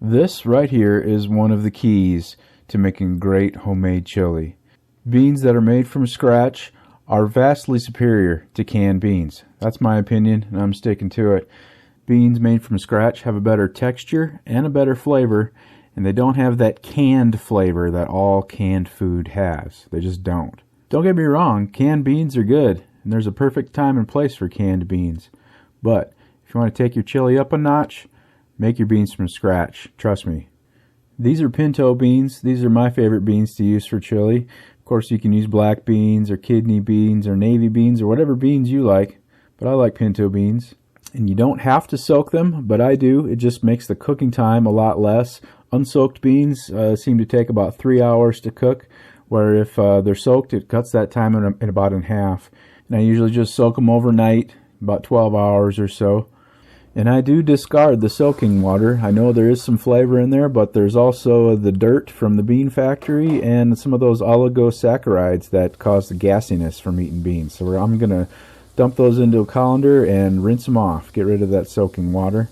This right here is one of the keys to making great homemade chili. Beans that are made from scratch are vastly superior to canned beans. That's my opinion, and I'm sticking to it. Beans made from scratch have a better texture and a better flavor, and they don't have that canned flavor that all canned food has. They just don't. Don't get me wrong, canned beans are good, and there's a perfect time and place for canned beans. But if you want to take your chili up a notch, make your beans from scratch. Trust me. These are pinto beans. These are my favorite beans to use for chili. Of course, you can use black beans or kidney beans or navy beans or whatever beans you like, but I like pinto beans. And you don't have to soak them, but I do. It just makes the cooking time a lot less. Unsoaked beans seem to take about 3 hours to cook, where if they're soaked, it cuts that time in about in half. And I usually just soak them overnight, about 12 hours or so. And I do discard the soaking water. I know there is some flavor in there, but there's also the dirt from the bean factory and some of those oligosaccharides that cause the gassiness from eating beans. So I'm going to dump those into a colander and rinse them off. Get rid of that soaking water.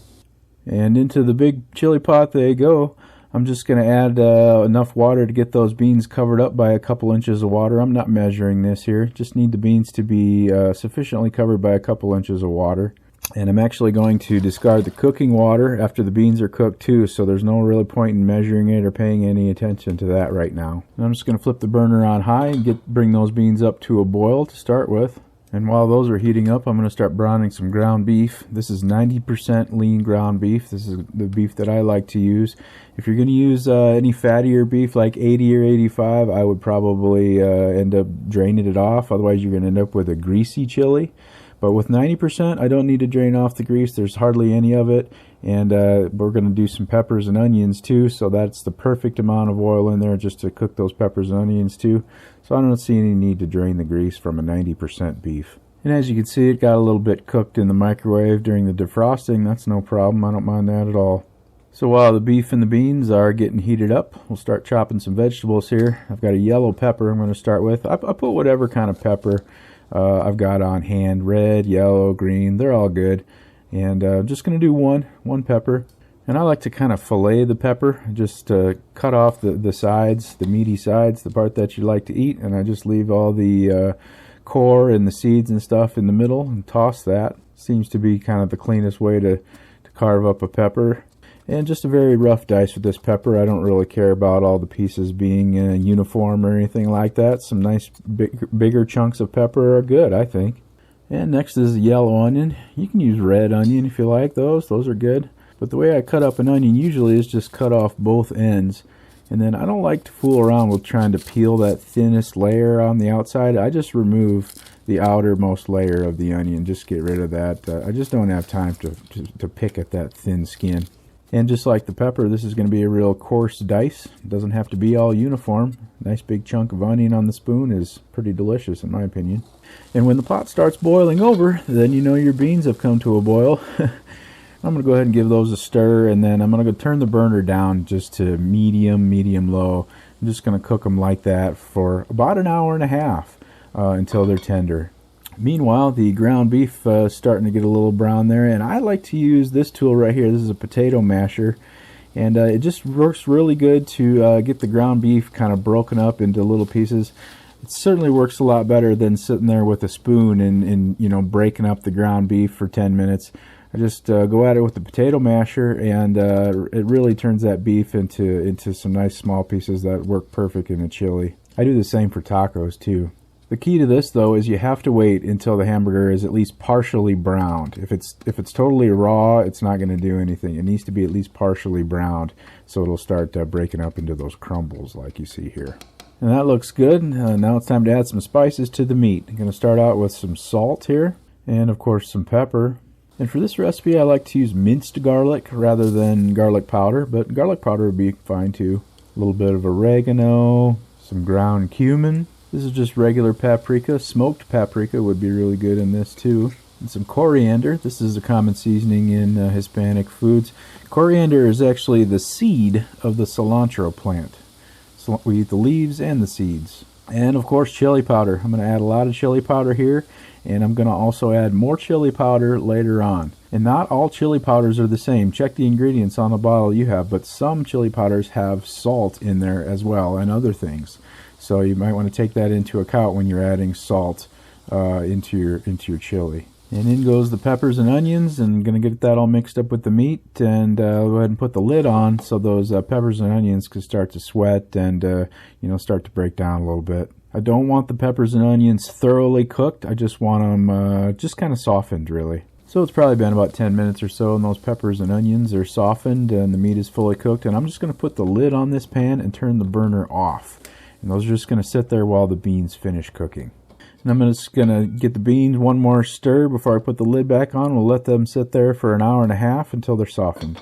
And into the big chili pot they go. I'm just going to add enough water to get those beans covered up by a couple inches of water. I'm not measuring this here. Just need the beans to be sufficiently covered by a couple inches of water. And I'm actually going to discard the cooking water after the beans are cooked too, so there's no really point in measuring it or paying any attention to that right now. And I'm just going to flip the burner on high and bring those beans up to a boil to start with. And while those are heating up, I'm going to start browning some ground beef. This is 90% lean ground beef. This is the beef that I like to use. If you're going to use any fattier beef like 80 or 85, I would probably end up draining it off. Otherwise, you're going to end up with a greasy chili. But with 90%, I don't need to drain off the grease. There's hardly any of it. And we're going to do some peppers and onions too. So that's the perfect amount of oil in there just to cook those peppers and onions too. So I don't see any need to drain the grease from a 90% beef. And as you can see, it got a little bit cooked in the microwave during the defrosting. That's no problem. I don't mind that at all. So while the beef and the beans are getting heated up, we'll start chopping some vegetables here. I've got a yellow pepper I'm going to start with. I put whatever kind of pepper I've got on hand. Red, yellow, green, they're all good. And I'm just going to do one pepper. And I like to kind of fillet the pepper, just cut off the sides, the meaty sides, the part that you like to eat, and I just leave all the core and the seeds and stuff in the middle and toss that. Seems to be kind of the cleanest way to carve up a pepper. And just a very rough dice with this pepper. I don't really care about all the pieces being uniform or anything like that. Some nice bigger chunks of pepper are good, I think. And next is a yellow onion. You can use red onion if you like those. Those are good. But the way I cut up an onion usually is just cut off both ends. And then I don't like to fool around with trying to peel that thinnest layer on the outside. I just remove the outermost layer of the onion. Just get rid of that. I just don't have time to pick at that thin skin. And just like the pepper, this is going to be a real coarse dice. It doesn't have to be all uniform. Nice big chunk of onion on the spoon is pretty delicious in my opinion. And when the pot starts boiling over, then you know your beans have come to a boil. I'm going to go ahead and give those a stir, and then I'm going to go turn the burner down just to medium low. I'm just going to cook them like that for about an hour and a half until they're tender. Meanwhile, the ground beef is starting to get a little brown there, and I like to use this tool right here. This is a potato masher, and it just works really good to get the ground beef kind of broken up into little pieces. It certainly works a lot better than sitting there with a spoon and you know, breaking up the ground beef for 10 minutes. I just go at it with the potato masher, and it really turns that beef into some nice small pieces that work perfect in a chili. I do the same for tacos too. The key to this though is you have to wait until the hamburger is at least partially browned. If it's totally raw, it's not going to do anything. It needs to be at least partially browned, so it'll start breaking up into those crumbles like you see here. And that looks good. Now it's time to add some spices to the meat. I'm going to start out with some salt here, and of course some pepper. And for this recipe, I like to use minced garlic rather than garlic powder, but garlic powder would be fine too. A little bit of oregano, some ground cumin. This is just regular paprika. Smoked paprika would be really good in this too. And some coriander. This is a common seasoning in Hispanic foods. Coriander is actually the seed of the cilantro plant. So we eat the leaves and the seeds. And of course, chili powder. I'm going to add a lot of chili powder here, and I'm going to also add more chili powder later on. And not all chili powders are the same. Check the ingredients on the bottle you have, but some chili powders have salt in there as well and other things. So you might want to take that into account when you're adding salt into your chili. And in goes the peppers and onions, and I'm going to get that all mixed up with the meat, and go ahead and put the lid on so those peppers and onions can start to sweat and start to break down a little bit. I don't want the peppers and onions thoroughly cooked. I just want them just kind of softened, really. So it's probably been about 10 minutes or so, and those peppers and onions are softened and the meat is fully cooked. And I'm just going to put the lid on this pan and turn the burner off. And those are just going to sit there while the beans finish cooking. And I'm just going to get the beans one more stir before I put the lid back on. We'll let them sit there for an hour and a half until they're softened.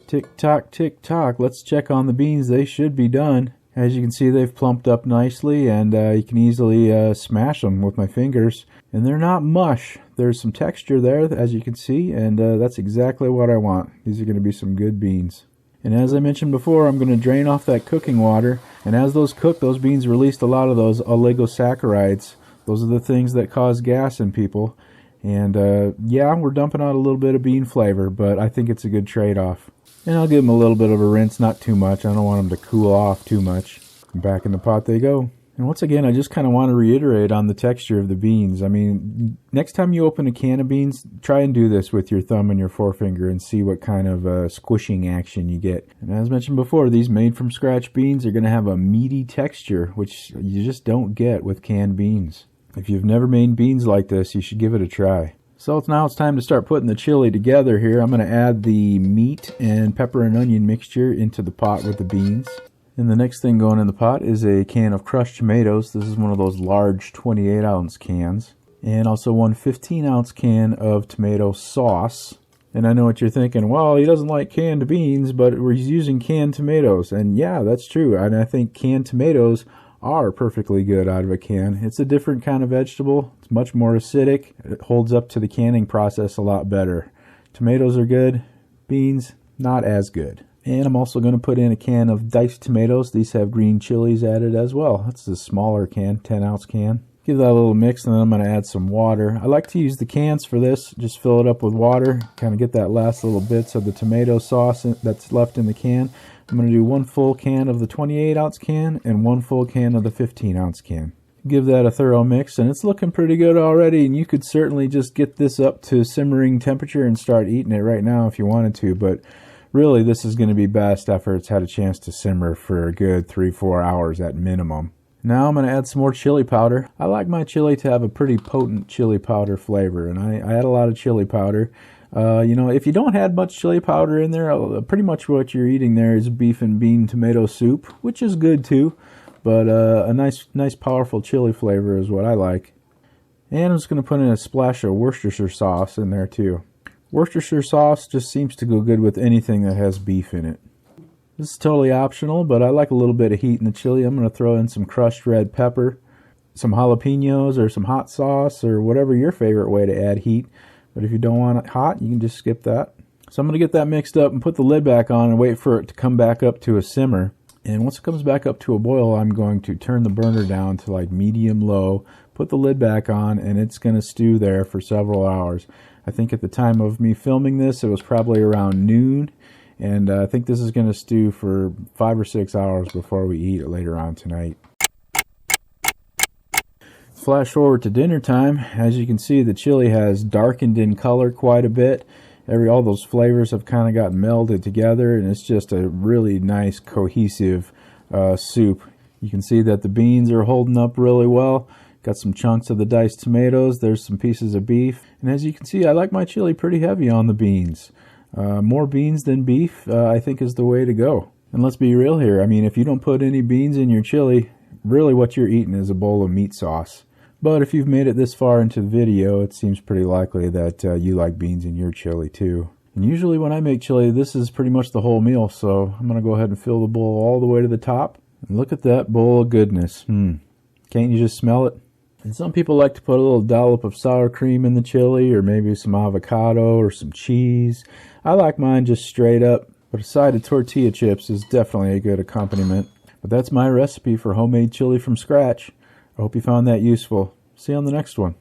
Tick tock, tick tock. Let's check on the beans. They should be done. As you can see, they've plumped up nicely, and you can easily smash them with my fingers. And they're not mush. There's some texture there, as you can see, and that's exactly what I want. These are going to be some good beans. And as I mentioned before, I'm going to drain off that cooking water. And as those cook, those beans released a lot of those oligosaccharides. Those are the things that cause gas in people. And yeah, we're dumping out a little bit of bean flavor, but I think it's a good trade-off. And I'll give them a little bit of a rinse, not too much. I don't want them to cool off too much. And back in the pot they go. And once again, I just kind of want to reiterate on the texture of the beans. I mean, next time you open a can of beans, try and do this with your thumb and your forefinger and see what kind of squishing action you get. And as mentioned before, these made from scratch beans are going to have a meaty texture, which you just don't get with canned beans. If you've never made beans like this, you should give it a try. So now it's time to start putting the chili together here. I'm going to add the meat and pepper and onion mixture into the pot with the beans. And the next thing going in the pot is a can of crushed tomatoes. This is one of those large 28-ounce cans. And also one 15-ounce can of tomato sauce. And I know what you're thinking, well, he doesn't like canned beans, but we're using canned tomatoes. And yeah, that's true. And I think canned tomatoes are perfectly good out of a can. It's a different kind of vegetable. It's much more acidic. It holds up to the canning process a lot better. Tomatoes are good. Beans, not as good. And I'm also going to put in a can of diced tomatoes. These have green chilies added as well. That's a smaller can, 10-ounce can. Give that a little mix, and then I'm going to add some water. I like to use the cans for this. Just fill it up with water. Kind of get that last little bits of the tomato sauce that's left in the can. I'm going to do 1 full can of the 28-ounce can and 1 full can of the 15-ounce can. Give that a thorough mix, and it's looking pretty good already, and you could certainly just get this up to simmering temperature and start eating it right now if you wanted to, but really this is going to be best after it's had a chance to simmer for a good 3-4 hours at minimum. Now I'm going to add some more chili powder. I like my chili to have a pretty potent chili powder flavor, and I add a lot of chili powder. If you don't add much chili powder in there, pretty much what you're eating there is beef and bean tomato soup, which is good too, but a nice powerful chili flavor is what I like. And I'm just going to put in a splash of Worcestershire sauce in there too. Worcestershire sauce just seems to go good with anything that has beef in it. This is totally optional, but I like a little bit of heat in the chili. I'm going to throw in some crushed red pepper, some jalapenos or some hot sauce or whatever your favorite way to add heat. But if you don't want it hot, you can just skip that. So I'm going to get that mixed up and put the lid back on and wait for it to come back up to a simmer. And once it comes back up to a boil, I'm going to turn the burner down to like medium-low, put the lid back on, and it's going to stew there for several hours. I think at the time of me filming this, it was probably around noon. And I think this is going to stew for 5 or 6 hours before we eat it later on tonight. Flash forward to dinner time. As you can see, the chili has darkened in color quite a bit. All those flavors have kind of gotten melded together, and it's just a really nice cohesive soup. You can see that the beans are holding up really well. Got some chunks of the diced tomatoes. There's some pieces of beef. And as you can see, I like my chili pretty heavy on the beans. More beans than beef, I think, is the way to go. And let's be real here. I mean, if you don't put any beans in your chili, really what you're eating is a bowl of meat sauce. But if you've made it this far into the video, it seems pretty likely that you like beans in your chili too. And usually when I make chili, this is pretty much the whole meal. So I'm going to go ahead and fill the bowl all the way to the top. And look at that bowl of goodness. Can't you just smell it? And some people like to put a little dollop of sour cream in the chili, or maybe some avocado or some cheese. I like mine just straight up, but a side of tortilla chips is definitely a good accompaniment. But that's my recipe for homemade chili from scratch. I hope you found that useful. See you on the next one.